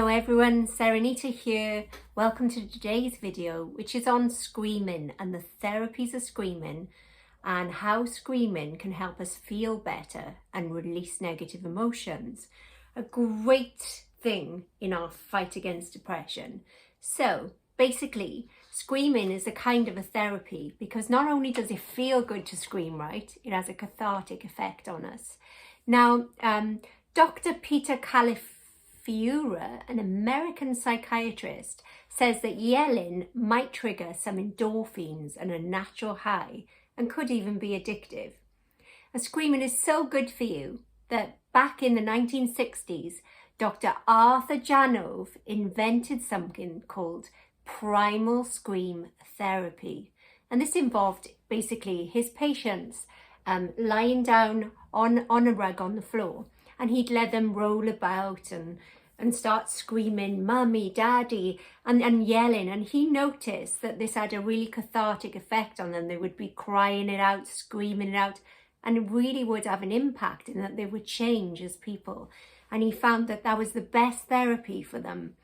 Hello everyone, Serenita here. Welcome to today's video, which is on screaming and the therapies of screaming and how screaming can help us feel better and release negative emotions. A great thing in our fight against depression. So basically, screaming is a kind of a therapy because not only does it feel good to scream, right? It has a cathartic effect on us. Now, Dr. Peter Califiura, an American psychiatrist, says that yelling might trigger some endorphins and a natural high and could even be addictive. And screaming is so good for you that back in the 1960s, Dr. Arthur Janov invented something called primal scream therapy. And this involved basically his patients lying down on a rug on the floor, and he'd let them roll about and start screaming, "Mummy, Daddy," and yelling. And he noticed that this had a really cathartic effect on them. They would be crying it out, screaming it out, and it really would have an impact in that they would change as people. And he found that that was the best therapy for them.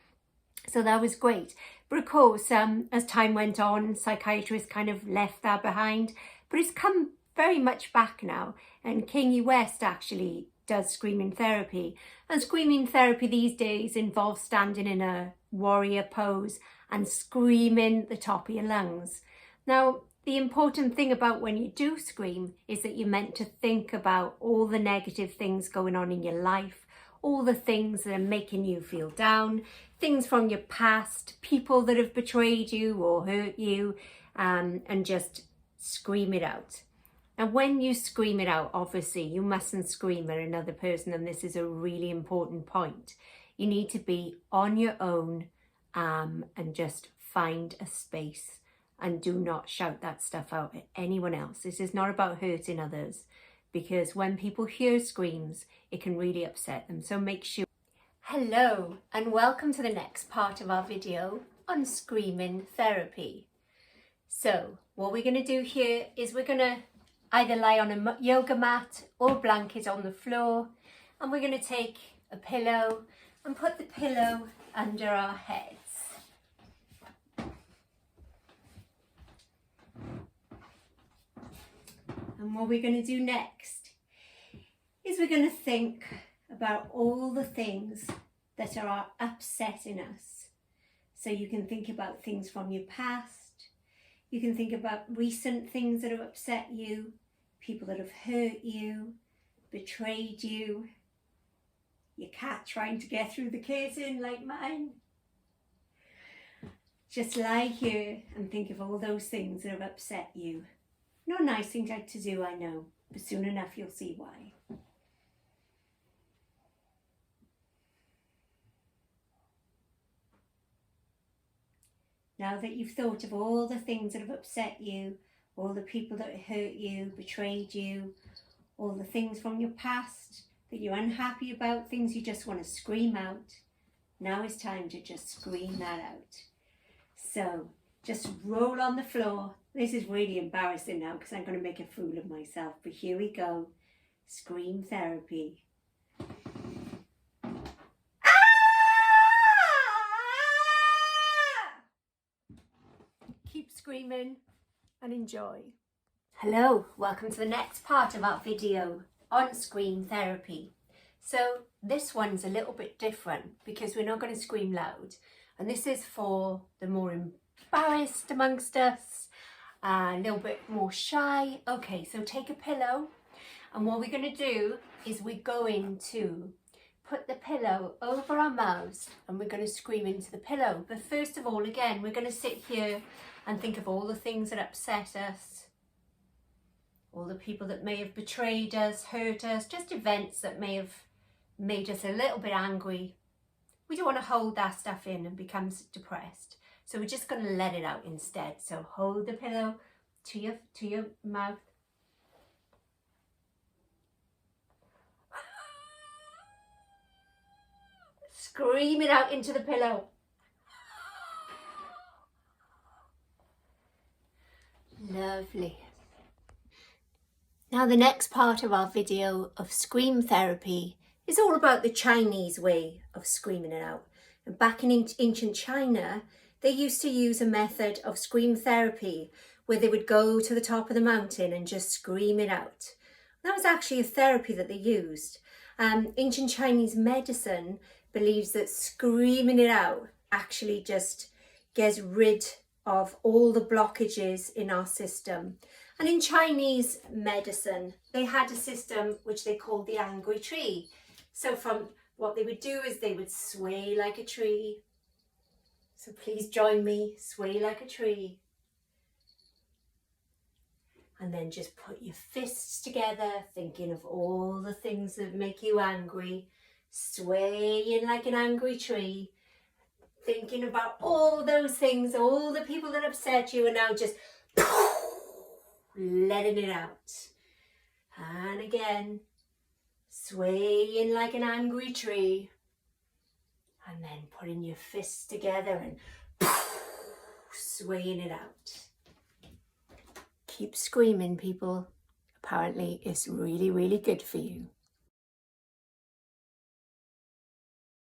So that was great. But of course, as time went on, psychiatrists kind of left that behind. But it's come very much back now. And Kanye West actually does screaming therapy. And screaming therapy these days involves standing in a warrior pose and screaming the top of your lungs. Now, the important thing about when you do scream is that you're meant to think about all the negative things going on in your life, all the things that are making you feel down, things from your past, people that have betrayed you or hurt you, and just scream it out. And when you scream it out, obviously, you mustn't scream at another person, and this is a really important point. You need to be on your own and just find a space and do not shout that stuff out at anyone else. This is not about hurting others, because when people hear screams, it can really upset them. So make sure. Hello, and welcome to the next part of our video on screaming therapy. So what we're going to do here is we're going to either lie on a yoga mat or blanket on the floor, and we're going to take a pillow and put the pillow under our heads. And what we're going to do next is we're going to think about all the things that are upsetting us. So you can think about things from your past. You can think about recent things that have upset you, people that have hurt you, betrayed you, your cat trying to get through the curtain like mine. Just lie here and think of all those things that have upset you. Not a nice thing to do, I know, but soon enough you'll see why. Now that you've thought of all the things that have upset you, all the people that hurt you, betrayed you, all the things from your past that you're unhappy about, things you just want to scream out, now is time to just scream that out. So just roll on the floor. This is really embarrassing now because I'm going to make a fool of myself, but here we go. Scream therapy. Keep screaming and enjoy. Hello, welcome to the next part of our video on scream therapy. So this one's a little bit different because we're not going to scream loud, and this is for the more embarrassed amongst us, a little bit more shy. Okay, so take a pillow, and what we're going to do is we're going to put the pillow over our mouths and we're going to scream into the pillow. But first of all, again, we're going to sit here and think of all the things that upset us, all the people that may have betrayed us, hurt us, just events that may have made us a little bit angry. We don't want to hold that stuff in and become depressed. So we're just going to let it out instead. So hold the pillow to your mouth. Scream it out into the pillow. Lovely. Now the next part of our video of scream therapy is all about the Chinese way of screaming it out. Back in ancient China, they used to use a method of scream therapy where they would go to the top of the mountain and just scream it out. That was actually a therapy that they used. Ancient Chinese medicine believes that screaming it out actually just gets rid of all the blockages in our system. And in Chinese medicine, they had a system which they called the angry tree. So from what they would do is they would sway like a tree. So please join me, sway like a tree. And then just put your fists together, thinking of all the things that make you angry, swaying like an angry tree, thinking about all those things, all the people that upset you, and now just letting it out. And again, swaying like an angry tree, and then putting your fists together and swaying it out. Keep screaming, people. Apparently it's really, really good for you.